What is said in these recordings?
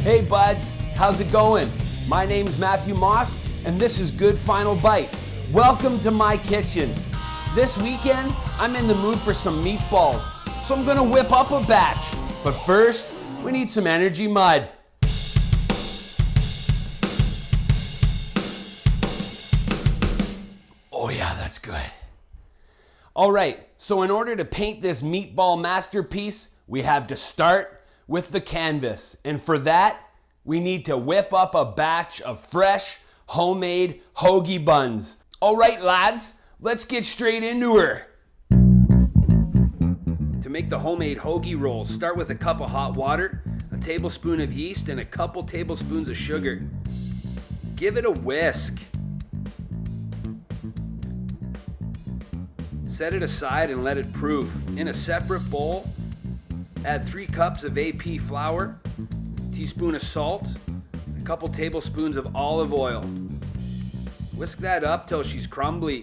Hey buds, how's it going? My name's Matthew Moss, and this is Good Final Bite. Welcome to my kitchen. This weekend, I'm in the mood for some meatballs, so I'm gonna whip up a batch. But first, we need some energy mud. Oh yeah, that's good. All right, so in order to paint this meatball masterpiece, we have to start with the canvas. And for that, we need to whip up a batch of fresh, homemade Hoagie buns. All right, lads, let's get straight into her. To make the homemade hoagie rolls, start with a cup of hot water, a tablespoon of yeast, and a couple tablespoons of sugar. Give it a whisk. Set it aside and let it proof. In a separate bowl, add 3 cups of AP flour, a teaspoon of salt, a couple tablespoons of olive oil. Whisk that up till she's crumbly.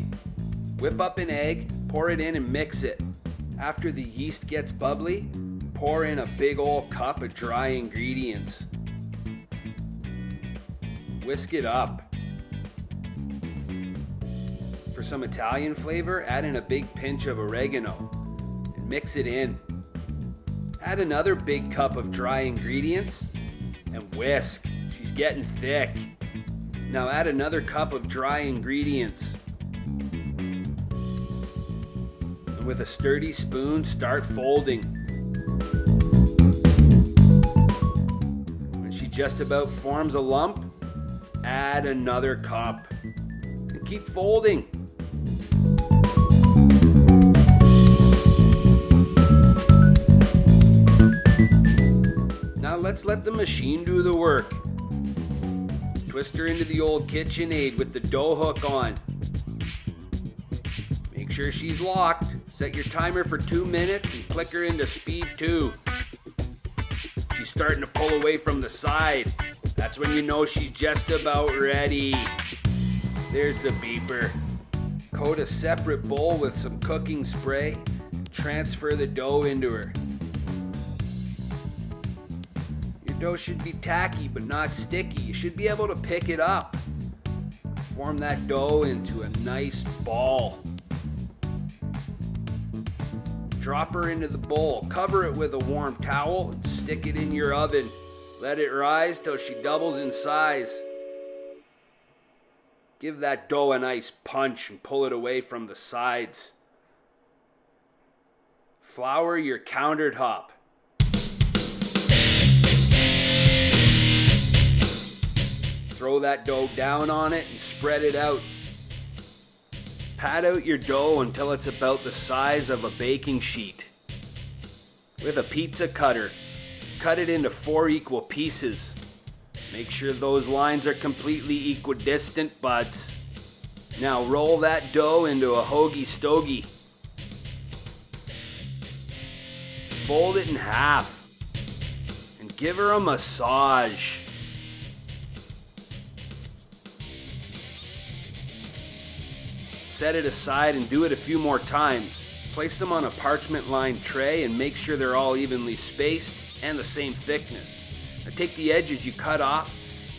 Whip up an egg, pour it in and mix it. After the yeast gets bubbly, pour in a big old cup of dry ingredients. Whisk it up. For some Italian flavor, add in a big pinch of oregano and mix it in. Add another big cup of dry ingredients and whisk. She's getting thick. Now add another cup of dry ingredients. And with a sturdy spoon, start folding. When she just about forms a lump, add another cup. And keep folding. Now let's let the machine do the work. Twist her into the old KitchenAid with the dough hook on. Make sure she's locked. Set your timer for 2 minutes and click her into speed 2. She's starting to pull away from the side. That's when you know she's just about ready. There's the beeper. Coat a separate bowl with some cooking spray. Transfer the dough into her. Dough should be tacky but not sticky. You should be able to pick it up. Form that dough into a nice ball. Drop her into the bowl. Cover it with a warm towel and stick it in your oven. Let it rise till she doubles in size. Give that dough a nice punch and pull it away from the sides. Flour your countertop. Throw that dough down on it and spread it out. Pat out your dough until it's about the size of a baking sheet. With a pizza cutter, cut it into 4 equal pieces. Make sure those lines are completely equidistant, buds. Now roll that dough into a hoagie stogie. Fold it in half and give her a massage. Set it aside and do it a few more times. Place them on a parchment-lined tray and make sure they're all evenly spaced and the same thickness. Now take the edges you cut off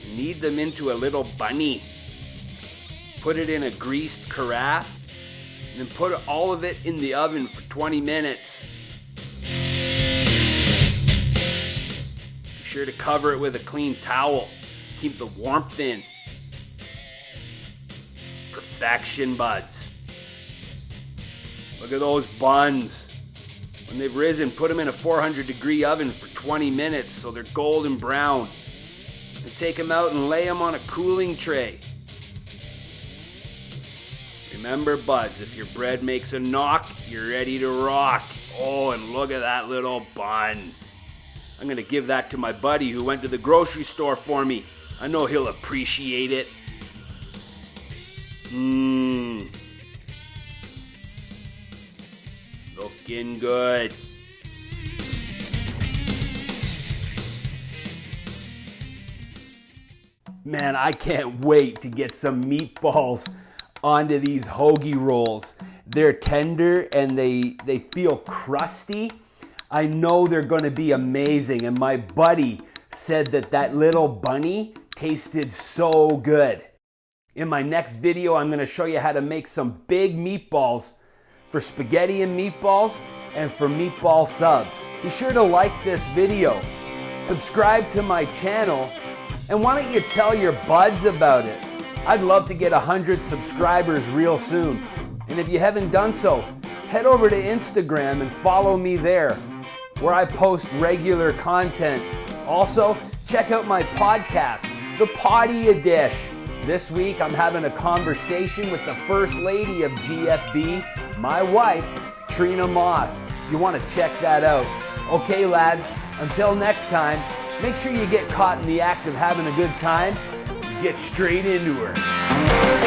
and knead them into a little bunny. Put it in a greased carafe and then put all of it in the oven for 20 minutes. Be sure to cover it with a clean towel. Keep the warmth in. Perfection, buds. Look at those buns. When they've risen, put them in a 400-degree oven for 20 minutes so they're golden brown. And take them out and lay them on a cooling tray. Remember, buds, if your bread makes a knock, you're ready to rock. Oh, and look at that little bun. I'm gonna give that to my buddy who went to the grocery store for me. I know he'll appreciate it. Looking good. Man, I can't wait to get some meatballs onto these hoagie rolls. They're tender and they feel crusty. I know they're gonna be amazing, and my buddy said that little bunny tasted so good. In my next video, I'm gonna show you how to make some big meatballs for spaghetti and meatballs and for meatball subs. Be sure to like this video, subscribe to my channel, and why don't you tell your buds about it? I'd love to get 100 subscribers real soon. And if you haven't done so, head over to Instagram and follow me there, where I post regular content. Also, check out my podcast, The Potty a Dish. This week, I'm having a conversation with the First Lady of GFB, my wife, Trina Moss. You want to check that out. Okay, lads, until next time, make sure you get caught in the act of having a good time. Get straight into her.